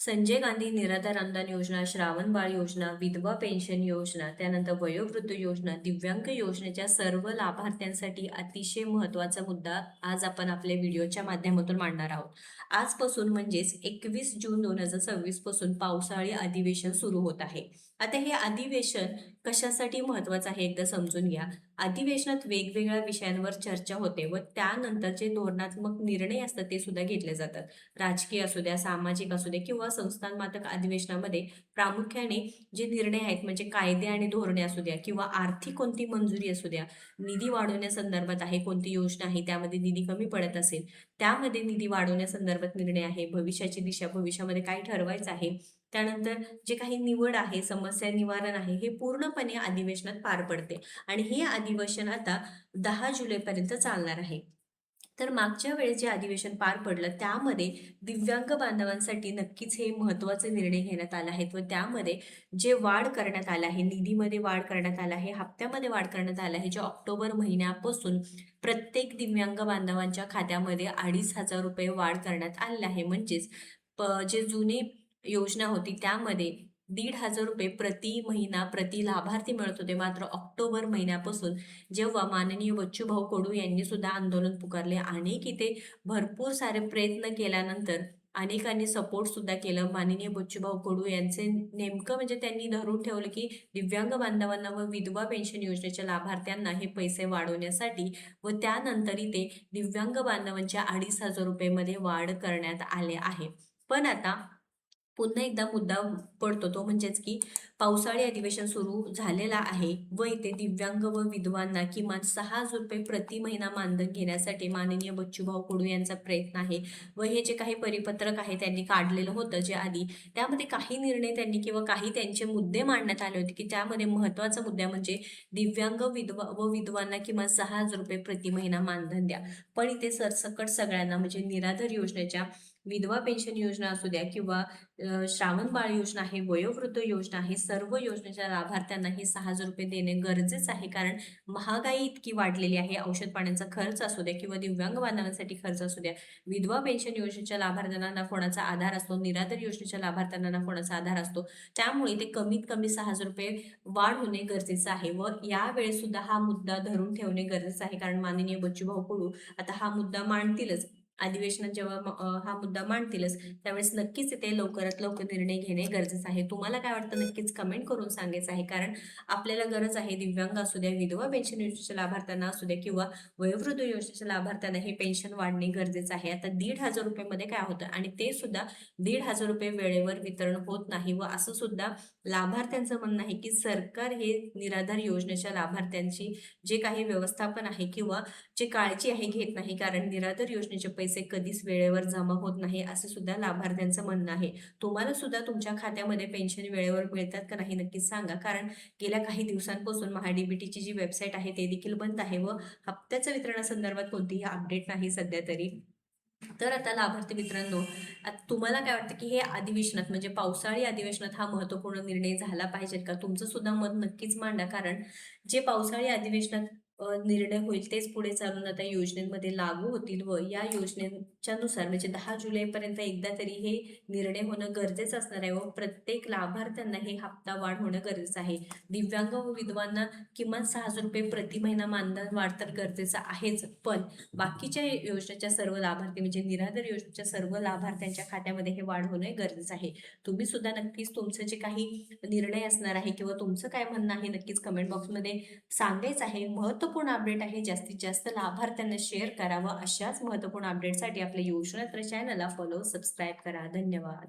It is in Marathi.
संजय गांधी निराधार अनुदान योजना, श्रावण बाळ योजना, विधवा पेन्शन योजना, त्यानंतर वयोवृद्ध योजना, दिव्यांग योजनेच्या सर्व लाभार्थ्यांसाठी अतिशय महत्त्वाचा मुद्दा आज आपण आपल्या व्हिडिओच्या माध्यमातून मांडणार आहोत. आजपासून म्हणजेच 21 जून 2026 पासून पावसाळी अधिवेशन सुरू होत आहे. आता हे अधिवेशन कशासाठी महत्त्वाचं आहे एकदा समजून घ्या. अधिवेशनात वेगवेगळ्या विषयांवर चर्चा होते व त्यानंतर जे धोरणात्मक निर्णय असतात ते सुद्धा घेतले जातात. राजकीय असू द्या, सामाजिक असू द्या किंवा संस्थांमातक अधिवेशनामध्ये प्रामुख्याने जे निर्णय आहेत म्हणजे कायदे आणि धोरणे असू द्या किंवा आर्थिक कोणती मंजुरी असू द्या, निधी वाढवण्यासंदर्भात आहे, कोणती योजना आहे, त्यामध्ये निधी कमी पडत असेल, त्यामध्ये निधी वाढवण्यासंदर्भात निर्णय आहे, भविष्याची दिशा, भविष्यामध्ये काय ठरवायचं आहे, त्यानंतर जे काही निवड आहे, समस्या निवारण आहे, हे पूर्णपणे अधिवेशनात पार पडते आणि हे अधिवेशन आता 10 जुलैपर्यंत चालणार आहे. तर मागच्या वेळेस जे अधिवेशन पार पडलं त्यामध्ये दिव्यांग बांधवांसाठी नक्कीच हे महत्त्वाचे निर्णय घेण्यात आले आहेत व त्यामध्ये जे वाढ करण्यात आलं आहे, निधीमध्ये वाढ करण्यात आला आहे, हप्त्यामध्ये वाढ करण्यात आला आहे, जे ऑक्टोबर महिन्यापासून प्रत्येक दिव्यांग बांधवांच्या खात्यामध्ये ₹2,500 वाढ करण्यात आलेली आहे. म्हणजेच जे जुनी योजना होती त्यामध्ये ₹1,500 प्रति महिना प्रति लाभार्थी मिळत होते. मात्र ऑक्टोबर महिन्यापासून जेव्हा माननीय बच्चूभाऊ कडू यांनी सुद्धा आंदोलन पुकारले, अनेक इथे भरपूर सारे प्रयत्न केल्यानंतर अनेकांनी सपोर्ट सुद्धा केलं. माननीय बच्चूभाऊ कडू यांचे नेमकं म्हणजे त्यांनी धरून ठेवलं, की दिव्यांग बांधवांना व विधवा पेन्शन योजनेच्या लाभार्थ्यांना हे पैसे वाढवण्यासाठी व त्यानंतर इथे दिव्यांग बांधवांच्या ₹2,500 मध्ये वाढ करण्यात आले आहे. पण आता पुन्हा एकदा मुद्दा पडतो तो म्हणजेच की पावसाळी अधिवेशन सुरू झालेला आहे व इथे दिव्यांग व विधवांना किमान ₹6,000 प्रति महिना मानधन घेण्यासाठी माननीय बच्चूभाऊ कडू यांचा प्रयत्न आहे व हे जे काही परिपत्रक आहे त्यांनी काढलेलं होतं जे आधी त्यामध्ये काही निर्णय त्यांनी किंवा काही त्यांचे मुद्दे मांडण्यात आले होते की त्यामध्ये महत्त्वाचा मुद्दा म्हणजे दिव्यांग विधवा व विधवांना किमान ₹6,000 प्रति महिना मानधन द्या. पण इथे सरसकट सगळ्यांना म्हणजे निराधार योजनेच्या विधवा पेन्शन योजना असू द्या किंवा श्रावण बाळ योजना आहे, वयोवृद्ध योजना आहे, सर्व योजनेच्या लाभार्थ्यांना हे ₹6,000 देणे गरजेचं आहे. कारण महागाई इतकी वाढलेली आहे. औषध पाण्याचा खर्च असू द्या किंवा दिव्यांग बांधवांसाठी खर्च असू द्या. विधवा पेन्शन योजनेच्या लाभार्थ्यांना ना कोणाचा आधार असतो, निराधार योजनेच्या लाभार्थ्यांना ना कोणाचा आधार असतो. त्यामुळे ते कमीत कमी ₹6,000 वाढ होणे गरजेचं आहे व यावेळेस सुद्धा हा मुद्दा धरून ठेवणे गरजेचं आहे. कारण माननीय बच्चूभाऊ कडू आता हा मुद्दा मांडतीलच. अधिवेशनात जेव्हा हा मुद्दा मांडतीलच, त्यावेळेस नक्कीच इथे लवकरात लवकर निर्णय घेणे गरजेचं आहे. तुम्हाला काय वाटतं नक्कीच कमेंट करून सांगायचं आहे. कारण आपल्याला गरज आहे दिव्यांग असू द्या, विधवा पेन्शन योजनेच्या लाभार्थ्यांना असू द्या किंवा वयोवृद्ध योजनेच्या लाभार्थ्यांना हे पेन्शन वाढणे गरजेचं आहे. आता ₹1,500 मध्ये काय होतं आणि ते सुद्धा ₹1,500 वेळेवर वितरण होत नाही व असं सुद्धा लाभार्थ्यांचं म्हणणं आहे, की सरकार हे निराधार योजनेच्या लाभार्थ्यांची जे काही व्यवस्थापन आहे किंवा जे काळजी आहे घेत नाही. कारण निराधार योजनेचे पैसे कधीच वेळेवर जमा होत नाही, असे सुद्धा लाभार्थ्यांचं म्हणणं आहे. तुम्हाला सुद्धा तुमच्या खात्यामध्ये पेन्शन वेळेवर मिळतात का नाही नक्कीच सांगा. कारण गेल्या काही दिवसांपासून महा-डी-बी-टीची जी वेबसाईट आहे ते देखील बंद आहे व हप्त्याच्या वितरणासंदर्भात कोणतीही अपडेट नाही सध्या तरी. तर आता लाभार्थी मित्रांनो, तुम्हाला काय वाटतं, की हे अधिवेशनात म्हणजे पावसाळी अधिवेशनात हा महत्त्वपूर्ण निर्णय झाला पाहिजे का? तुमचं सुद्धा मत नक्कीच मांडा. कारण जे पावसाळी अधिवेशनात निर्णय होईल तेच पुढे चालून आता योजनेमध्ये लागू होतील व या योजनेच्या नुसार म्हणजे 10 जुलैपर्यंत एकदा तरी हे निर्णय होणं गरजेचं असणार आहे व प्रत्येक लाभार्थ्यांना हे हप्ता वाढ होणं गरजेचं आहे. दिव्यांग व विधवांना किमान ₹6,000 प्रति महिना मानधन वाढ तर गरजेचं आहेच. पण बाकीच्या योजनेच्या सर्व लाभार्थी म्हणजे निराधार योजनेच्या सर्व लाभार्थ्यांच्या खात्यामध्ये हे वाढ होणे गरजेचं आहे. तुम्ही सुद्धा नक्कीच तुमचे जे काही निर्णय असणार आहे किंवा तुमचं काय म्हणणं आहे नक्कीच कमेंट बॉक्समध्ये सांगायचं आहे. महत्त्वपूर्ण अपडेट आहे. जास्तीत जास्त लाभार्थ्यांना शेअर करा व अशाच महत्त्वपूर्ण अपडेटसाठी आपल्या योजनात्र चॅनलला फॉलो, सबस्क्राईब करा. धन्यवाद.